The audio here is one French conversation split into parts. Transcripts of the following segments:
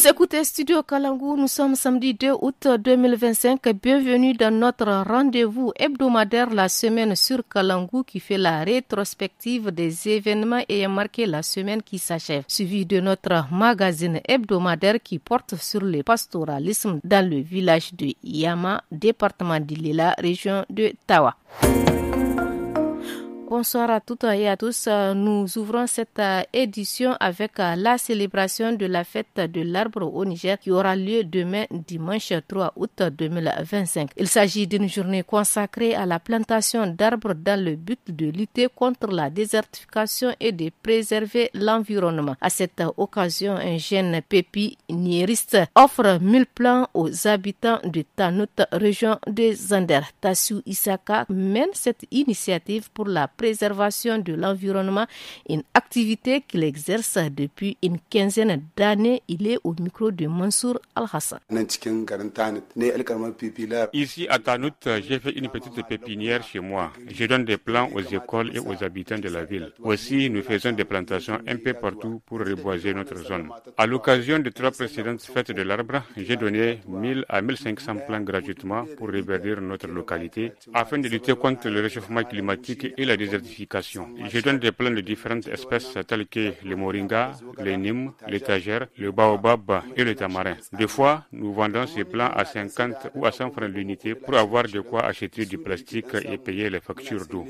Vous écoutez Studio Kalangu, nous sommes samedi 2 août 2025. Bienvenue dans notre rendez-vous hebdomadaire la semaine sur Kalangu qui fait la rétrospective des événements ayant marqué la semaine qui s'achève. Suivi de notre magazine hebdomadaire qui porte sur le pastoralisme dans le village de Yama, département d'Ilela, région de Tawa. Bonsoir à toutes et à tous. Nous ouvrons cette édition avec la célébration de la fête de l'arbre au Niger qui aura lieu demain dimanche 3 août 2025. Il s'agit d'une journée consacrée à la plantation d'arbres dans le but de lutter contre la désertification et de préserver l'environnement. À cette occasion, un jeune pépiniériste offre 1000 plants aux habitants de Tanout, région de Zander. Tassou Isaka mène cette initiative pour la préservation de l'environnement, une activité qu'il exerce depuis une quinzaine d'années. Il est au micro de Mansour Al-Hassan. Ici à Tanout, j'ai fait une petite pépinière chez moi. Je donne des plants aux écoles et aux habitants de la ville. Aussi, nous faisons des plantations un peu partout pour reboiser notre zone. À l'occasion des 3 précédentes fêtes de l'arbre, j'ai donné 1000 à 1500 plants gratuitement pour reverdir notre localité afin de lutter contre le réchauffement climatique et la désertification. Je donne des plants de différentes espèces telles que le moringa, les nimes, l'étagère, le baobab et le tamarin. Des fois, nous vendons ces plants à 50 ou à 100 francs l'unité pour avoir de quoi acheter du plastique et payer les factures d'eau.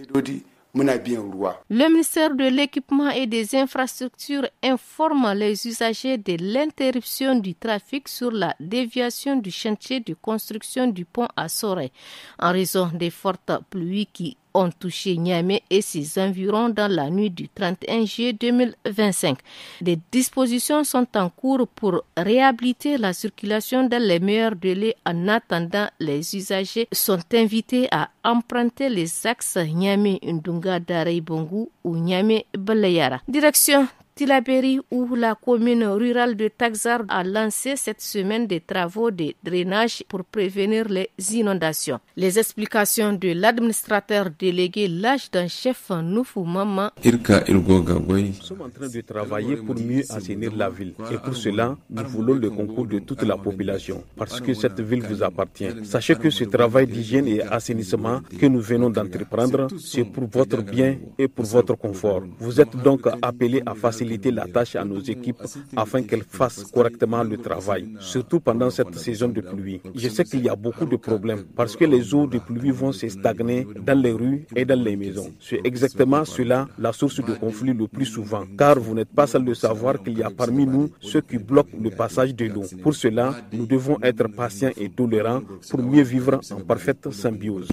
Le ministère de l'Équipement et des Infrastructures informe les usagers de l'interruption du trafic sur la déviation du chantier de construction du pont à Soré en raison des fortes pluies qui ont touché Niamey et ses environs dans la nuit du 31 juillet 2025. Des dispositions sont en cours pour réhabiliter la circulation dans les meilleurs délais. En attendant, les usagers sont invités à emprunter les axes Niamey-Ndunga Darey-Bongo ou Niamey-Balayara. Direction Tilaberi, où la commune rurale de Taxar a lancé cette semaine des travaux de drainage pour prévenir les inondations. Les explications de l'administrateur délégué l'adjudant chef Noufou Maman. Nous sommes en train de travailler pour mieux assainir la ville. Et pour cela, nous voulons le concours de toute la population, parce que cette ville vous appartient. Sachez que ce travail d'hygiène et assainissement que nous venons d'entreprendre, c'est pour votre bien et pour votre confort. Vous êtes donc appelés à faciliter la tâche à nos équipes afin qu'elles fassent correctement le travail, surtout pendant cette saison de pluie. Je sais qu'il y a beaucoup de problèmes parce que les eaux de pluie vont se stagner dans les rues et dans les maisons. C'est exactement cela la source de conflit le plus souvent, car vous n'êtes pas seul de savoir qu'il y a parmi nous ceux qui bloquent le passage de l'eau. Pour cela, nous devons être patients et tolérants pour mieux vivre en parfaite symbiose.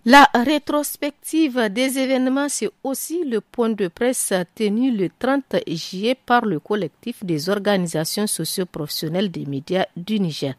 La rétrospective des événements, c'est aussi le point de presse tenu le 30 juillet par le collectif des organisations socio-professionnelles des médias du Niger.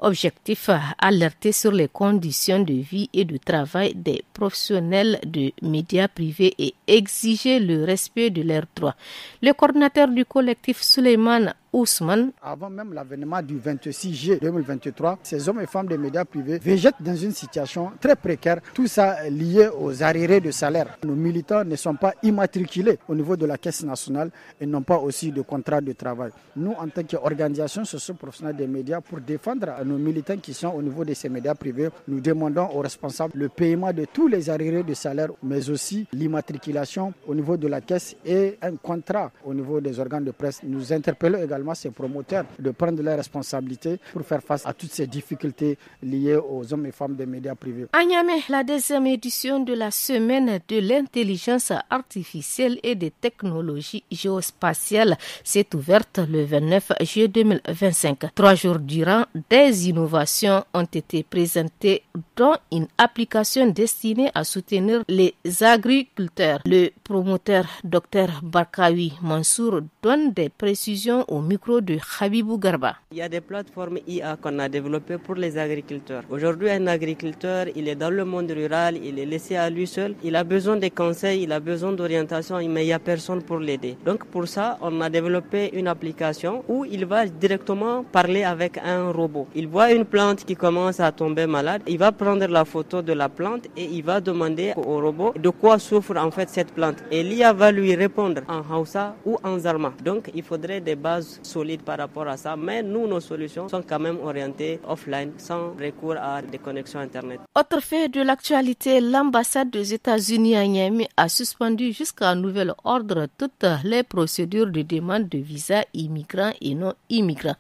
Objectif, alerter sur les conditions de vie et de travail des professionnels de médias privés et exiger le respect de leurs droits. Le coordinateur du collectif, Suleiman Ousmane. Avant même l'avènement du 26 juillet 2023, ces hommes et femmes des médias privés végètent dans une situation très précaire, tout ça lié aux arriérés de salaire. Nos militants ne sont pas immatriculés au niveau de la Caisse nationale et n'ont pas aussi de contrat de travail. Nous, en tant qu'organisation socio-professionnelle des médias, pour défendre nos militants qui sont au niveau de ces médias privés, nous demandons aux responsables le paiement de tous les arriérés de salaire, mais aussi l'immatriculation au niveau de la Caisse et un contrat au niveau des organes de presse. Nous interpellons également ces promoteurs de prendre leurs responsabilités pour faire face à toutes ces difficultés liées aux hommes et femmes des médias privés. À Niamey, la deuxième édition de la semaine de l'intelligence artificielle et des technologies géospatiales s'est ouverte le 29 juillet 2025. 3 jours durant, des innovations ont été présentées, dont une application destinée à soutenir les agriculteurs. Le promoteur Dr Barkawi Mansour donne des précisions au micro de Habibou Garba. Il y a des plateformes IA qu'on a développées pour les agriculteurs. Aujourd'hui, un agriculteur, il est dans le monde rural, il est laissé à lui seul. Il a besoin de conseils, il a besoin d'orientation, mais il n'y a personne pour l'aider. Donc pour ça, on a développé une application où il va directement parler avec un robot. Il voit une plante qui commence à tomber malade, il va prendre la photo de la plante et il va demander au robot de quoi souffre en fait cette plante. Et l'IA va lui répondre en Hausa ou en Zarma. Donc il faudrait des bases solides par rapport à ça. Mais nous, nos solutions sont quand même orientées offline, sans recours à des connexions Internet. Autre fait de l'actualité, l'ambassade des États-Unis à Niamey a suspendu jusqu'à nouvel ordre toutes les procédures de demande de visa immigrants et non immigrants.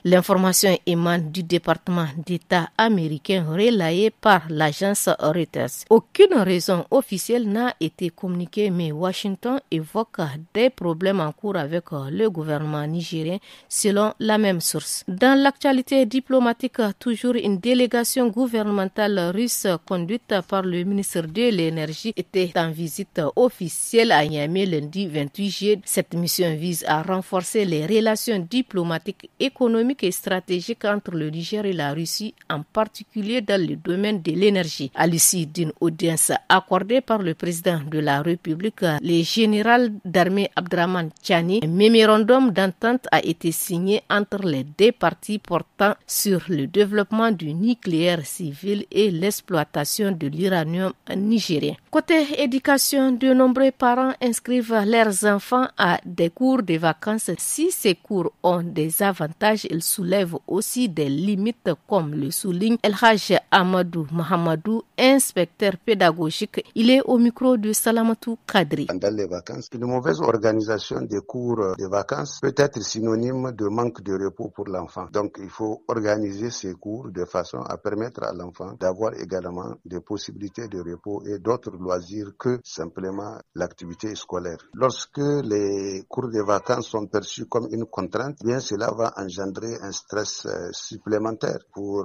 L'information émane du département d'État américain relayée par l'agence Reuters. Aucune raison officielle n'a été communiquée, mais Washington évoque des problèmes en cours avec le gouvernement nigérien selon la même source. Dans l'actualité diplomatique, toujours une délégation gouvernementale russe conduite par le ministre de l'Énergie était en visite officielle à Niamey lundi 28 juillet. Cette mission vise à renforcer les relations diplomatiques, économiques et stratégiques entre le Niger et la Russie, en particulier dans le domaine de l'énergie. À l'issue d'une audience accordée par le président de la République, le général d'armée Abdraman Tchani, un mémorandum d'entente a été signé entre les deux parties portant sur le développement du nucléaire civil et l'exploitation de l'uranium nigérien. Côté éducation, de nombreux parents inscrivent leurs enfants à des cours de vacances. Si ces cours ont des avantages, ils soulèvent aussi des limites, comme le souligne El Haj Amadou Mahamadou, inspecteur pédagogique. Il est au micro de Salamatou Kadri. Pendant les vacances, une mauvaise organisation des cours de vacances peut être synonyme de manque de repos pour l'enfant. Donc il faut organiser ces cours de façon à permettre à l'enfant d'avoir également des possibilités de repos et d'autres loisirs que simplement l'activité scolaire. Lorsque les cours de vacances sont perçus comme une contrainte, bien cela va engendrer un stress supplémentaire pour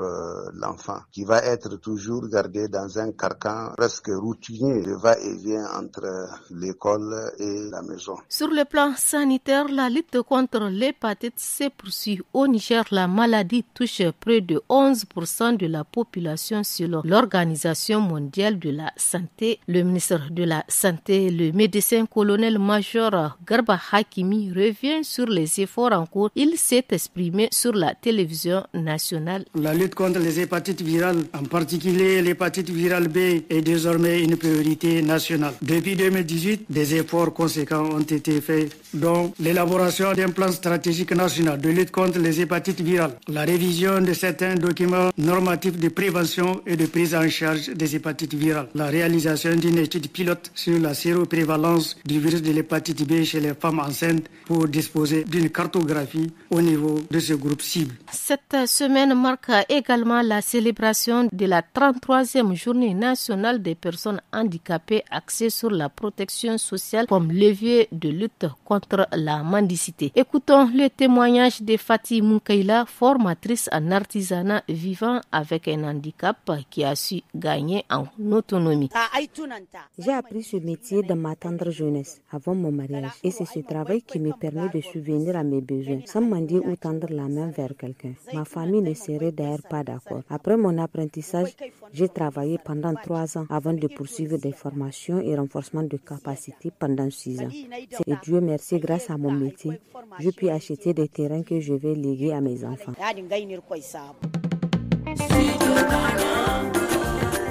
l'enfant qui va être toujours gardé dans un carcan presque routinier de va-et-vient entre l'école et la maison. Sur le plan sanitaire, la lutte contre l'hépatite C poursuit. Au Niger, la maladie touche près de 11% de la population selon l'Organisation mondiale de la santé. Le ministre de la Santé, le médecin colonel-major Garba Hakimi, revient sur les efforts en cours. Il s'est exprimé sur la télévision nationale. La lutte contre les hépatites virales, en particulier l'hépatite virale B, est désormais une priorité nationale. Depuis 2018, des efforts conséquents ont été faits, dont l'élaboration d'un plan stratégique national de lutte contre les hépatites virales, la révision de certains documents normatifs de prévention et de prise en charge des hépatites virales, la réalisation d'une étude pilote sur la séroprévalence du virus de l'hépatite B chez les femmes enceintes pour disposer d'une cartographie au niveau de ce groupe cible. Cette semaine marque également la célébration de la 33e journée nationale des personnes handicapées axée sur la protection sociale comme levier de lutte contre la mendicité. Écoutons le témoignage de Fatih Moukaila, formatrice en artisanat vivant avec un handicap qui a su gagner en autonomie. J'ai appris ce métier dans ma tendre jeunesse, avant mon mariage, et c'est ce travail qui me permet de subvenir à mes besoins, sans mendier ou tendre la main vers quelqu'un. Ma famille ne serait d'ailleurs pas d'accord. Après mon apprentissage, j'ai travaillé pendant 3 ans avant de poursuivre des formations et renforcement de capacités pendant 6 ans. Et Dieu merci, grâce à mon métier, je puis acheter des terrains que je vais léguer à mes enfants.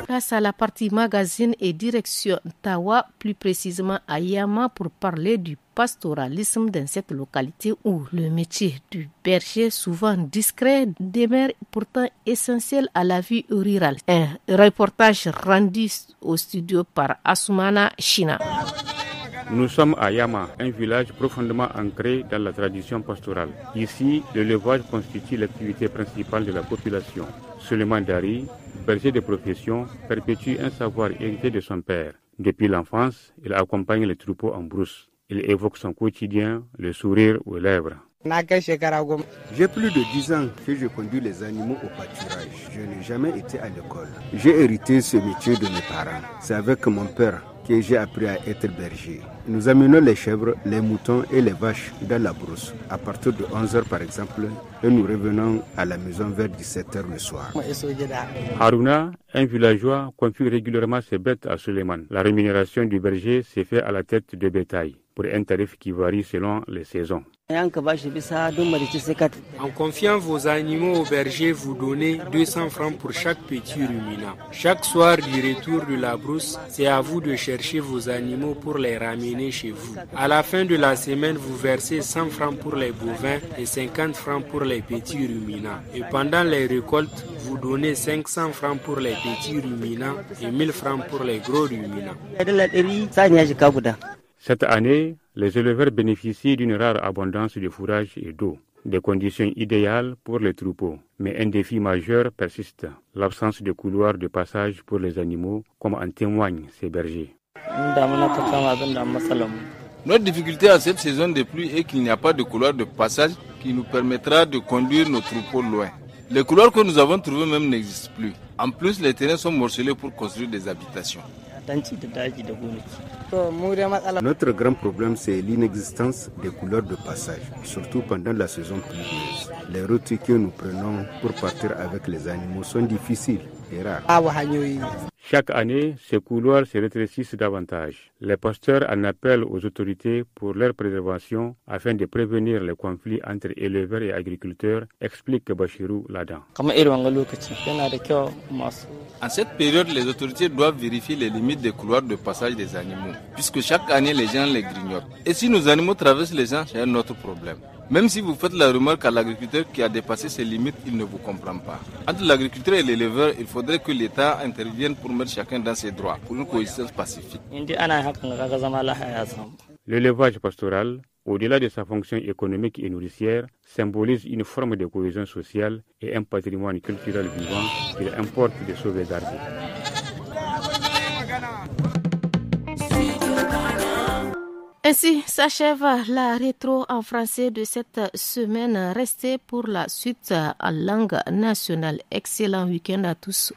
Place à la partie magazine et direction Tawa, plus précisément à Yama, pour parler du pastoralisme dans cette localité où le métier du berger, souvent discret, demeure pourtant essentiel à la vie rurale. Un reportage rendu au studio par Asumana China. Nous sommes à Yama, un village profondément ancré dans la tradition pastorale. Ici, l'élevage constitue l'activité principale de la population. Suleiman Dari, berger de profession, perpétue un savoir hérité de son père. Depuis l'enfance, il accompagne les troupeaux en brousse. Il évoque son quotidien, le sourire aux lèvres. J'ai plus de 10 ans que je conduis les animaux au pâturage. Je n'ai jamais été à l'école. J'ai hérité ce métier de mes parents. C'est avec mon père que j'ai appris à être berger. Nous amenons les chèvres, les moutons et les vaches dans la brousse à partir de 11h par exemple et nous revenons à la maison vers 17h le soir. Haruna, un villageois, confie régulièrement ses bêtes à Suleiman. La rémunération du berger s'est faite à la tête de bétail pour un tarif qui varie selon les saisons. En confiant vos animaux au berger, vous donnez 200 francs pour chaque petit ruminant. Chaque soir du retour de la brousse, c'est à vous de chercher vos animaux pour les ramener chez vous. À la fin de la semaine, vous versez 100 francs pour les bovins et 50 francs pour les petits ruminants. Et pendant les récoltes, vous donnez 500 francs pour les petits ruminants et 1000 francs pour les gros ruminants. Cette année, les éleveurs bénéficient d'une rare abondance de fourrage et d'eau, des conditions idéales pour les troupeaux. Mais un défi majeur persiste, l'absence de couloirs de passage pour les animaux, comme en témoignent ces bergers. Notre difficulté à cette saison de pluie est qu'il n'y a pas de couloir de passage qui nous permettra de conduire nos troupeaux loin. Les couloirs que nous avons trouvés même n'existent plus. En plus, les terrains sont morcelés pour construire des habitations. Notre grand problème, c'est l'inexistence des couloirs de passage, surtout pendant la saison pluvieuse. Les routes que nous prenons pour partir avec les animaux sont difficiles et rares. Chaque année, ces couloirs se rétrécissent davantage. Les pasteurs en appellent aux autorités pour leur préservation afin de prévenir les conflits entre éleveurs et agriculteurs, explique Bachirou Ladan. En cette période, les autorités doivent vérifier les limites des couloirs de passage des animaux, puisque chaque année, les gens les grignotent. Et si nos animaux traversent les gens, c'est un autre problème. Même si vous faites la remarque à l'agriculteur qui a dépassé ses limites, il ne vous comprend pas. Entre l'agriculteur et l'éleveur, il faudrait que l'État intervienne pour mettre chacun dans ses droits, pour une coexistence pacifique. L'élevage pastoral, au-delà de sa fonction économique et nourricière, symbolise une forme de cohésion sociale et un patrimoine culturel vivant qu'il importe de sauvegarder. Ainsi s'achève la rétro en français de cette semaine. Restez pour la suite en langue nationale. Excellent week-end à tous.